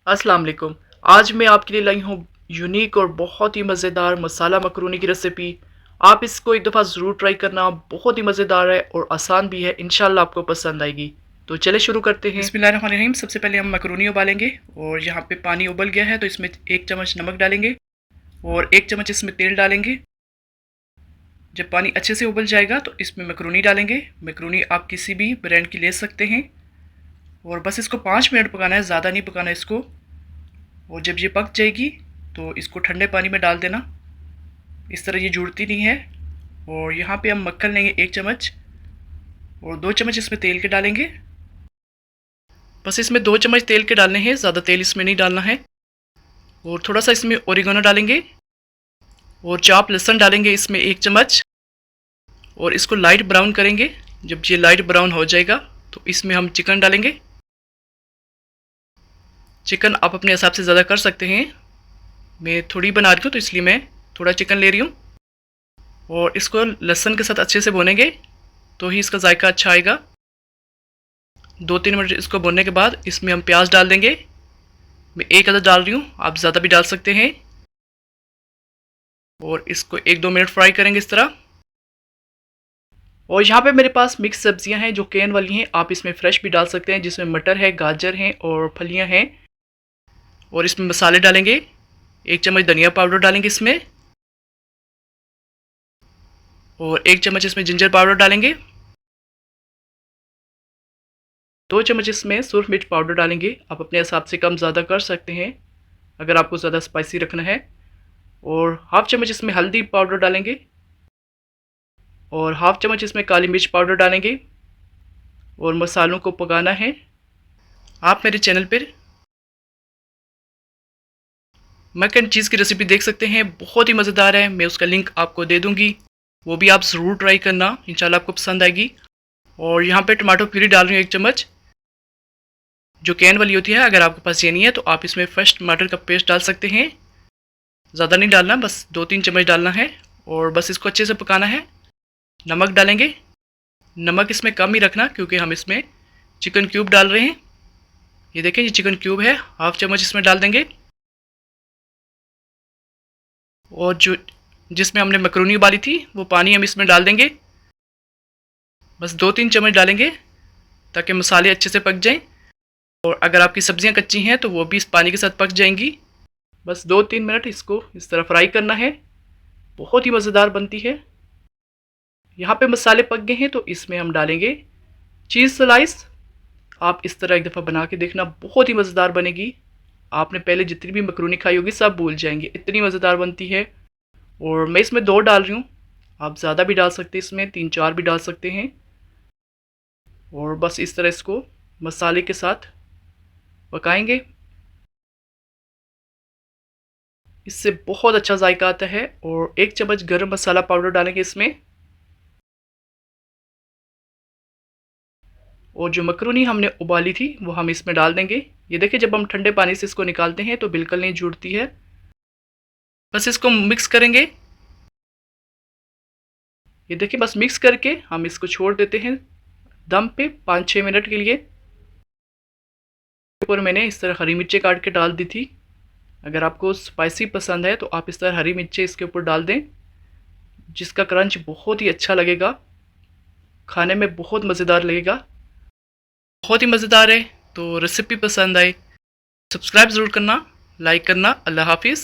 अस्सलाम वालेकुम। आज मैं आपके लिए लाई हूँ यूनिक और बहुत ही मज़ेदार मसाला मकरूनी की रेसिपी। आप इसको एक दफ़ा ज़रूर ट्राई करना, बहुत ही मज़ेदार है और आसान भी है। इंशाल्लाह आपको पसंद आएगी। तो चले शुरू करते हैं। बिस्मिल्लाहिर्रहमानिर्रहीम। सबसे पहले हम मकरूनी उबालेंगे और यहाँ पे पानी उबल गया है तो इसमें 1 चम्मच नमक डालेंगे और 1 चम्मच इसमें तेल डालेंगे। जब पानी अच्छे से उबल जाएगा तो इसमें मकरूनी डालेंगे। मकरूनी आप किसी भी ब्रांड की ले सकते हैं और बस इसको 5 मिनट पकाना है, ज़्यादा नहीं पकाना इसको। और जब ये पक जाएगी तो इसको ठंडे पानी में डाल देना, इस तरह ये जुड़ती नहीं है। और यहाँ पे हम मक्खन लेंगे 1 चम्मच और 2 चम्मच इसमें तेल के डालेंगे। बस इसमें 2 चम्मच तेल के डालने हैं, ज़्यादा तेल इसमें नहीं डालना है। और थोड़ा सा इसमें ओरिगेनो डालेंगे और चाप लहसुन डालेंगे इसमें 1 चम्मच और इसको लाइट ब्राउन करेंगे। जब ये लाइट ब्राउन हो जाएगा तो इसमें हम चिकन डालेंगे। चिकन आप अपने हिसाब से ज़्यादा कर सकते हैं, मैं थोड़ी बना रही हूँ तो इसलिए मैं थोड़ा चिकन ले रही हूँ। और इसको लहसुन के साथ अच्छे से भूनेंगे तो ही इसका जायका अच्छा आएगा। 2-3 मिनट इसको भूनने के बाद इसमें हम प्याज डाल देंगे। मैं 1 अदद डाल रही हूँ, आप ज़्यादा भी डाल सकते हैं। और इसको 1-2 मिनट फ्राई करेंगे इस तरह। और यहाँ पे मेरे पास मिक्स सब्जियाँ हैं जो कैन वाली हैं, आप इसमें फ्रेश भी डाल सकते हैं, जिसमें मटर है, गाजर हैं और फलियाँ हैं। और इसमें मसाले डालेंगे, 1 चम्मच धनिया पाउडर डालेंगे इसमें और 1 चम्मच इसमें जिंजर पाउडर डालेंगे। 2 चम्मच इसमें सुरख मिर्च पाउडर डालेंगे, आप अपने हिसाब से कम ज़्यादा कर सकते हैं अगर आपको ज़्यादा स्पाइसी रखना है। और हाफ़ चम्मच इसमें हल्दी पाउडर डालेंगे और हाफ़ चम्मच इसमें काली मिर्च पाउडर डालेंगे। और मसालों को पकाना है। आप मेरे चैनल पर मैक एंड चीज़ की रेसिपी देख सकते हैं, बहुत ही मज़ेदार है। मैं उसका लिंक आपको दे दूँगी, वो भी आप ज़रूर ट्राई करना, इंशाल्लाह आपको पसंद आएगी। और यहाँ पे टमाटो प्यूरी डाल रही हूँ 1 चम्मच, जो कैन वाली होती है। अगर आपके पास ये नहीं है तो आप इसमें फ्रेश टमाटर का पेस्ट डाल सकते हैं, ज़्यादा नहीं डालना, बस 2-3 चम्मच डालना है। और बस इसको अच्छे से पकाना है। नमक डालेंगे, नमक इसमें कम ही रखना क्योंकि हम इसमें चिकन क्यूब डाल रहे हैं। ये देखें, ये चिकन क्यूब है, हाफ़ चम्मच इसमें डाल देंगे। और जो जिसमें हमने मकरूनी उबाली थी वो पानी हम इसमें डाल देंगे, बस 2-3 चम्मच डालेंगे ताकि मसाले अच्छे से पक जाएं। और अगर आपकी सब्जियां कच्ची हैं तो वो भी इस पानी के साथ पक जाएंगी। बस 2-3 मिनट इसको इस तरह फ्राई करना है, बहुत ही मज़ेदार बनती है। यहाँ पे मसाले पक गए हैं तो इसमें हम डालेंगे चीज़ स्लाइस। आप इस तरह एक दफ़ा बना के देखना, बहुत ही मज़ेदार बनेगी। आपने पहले जितनी भी मकरूनी खाई होगी सब भूल जाएंगे, इतनी मज़ेदार बनती है। और मैं इसमें 2 डाल रही हूँ, आप ज़्यादा भी डाल सकते हैं, इसमें 3-4 भी डाल सकते हैं। और बस इस तरह इसको मसाले के साथ पकाएंगे, इससे बहुत अच्छा जायका आता है। और 1 चम्मच गरम मसाला पाउडर डालेंगे इसमें। और जो मकरूनी हमने उबाली थी वो हम इसमें डाल देंगे। ये देखिए, जब हम ठंडे पानी से इसको निकालते हैं तो बिल्कुल नहीं जुड़ती है। बस इसको मिक्स करेंगे, ये देखिए, बस मिक्स करके हम इसको छोड़ देते हैं दम पे 5-6 मिनट के लिए। ऊपर मैंने इस तरह हरी मिर्चें काट के डाल दी थी। अगर आपको स्पाइसी पसंद है तो आप इस तरह हरी मिर्चें इसके ऊपर डाल दें, जिसका क्रंच बहुत ही अच्छा लगेगा, खाने में बहुत मज़ेदार लगेगा, बहुत ही मज़ेदार है। तो रेसिपी पसंद आए सब्सक्राइब ज़रूर करना, लाइक करना। अल्लाह हाफिज़।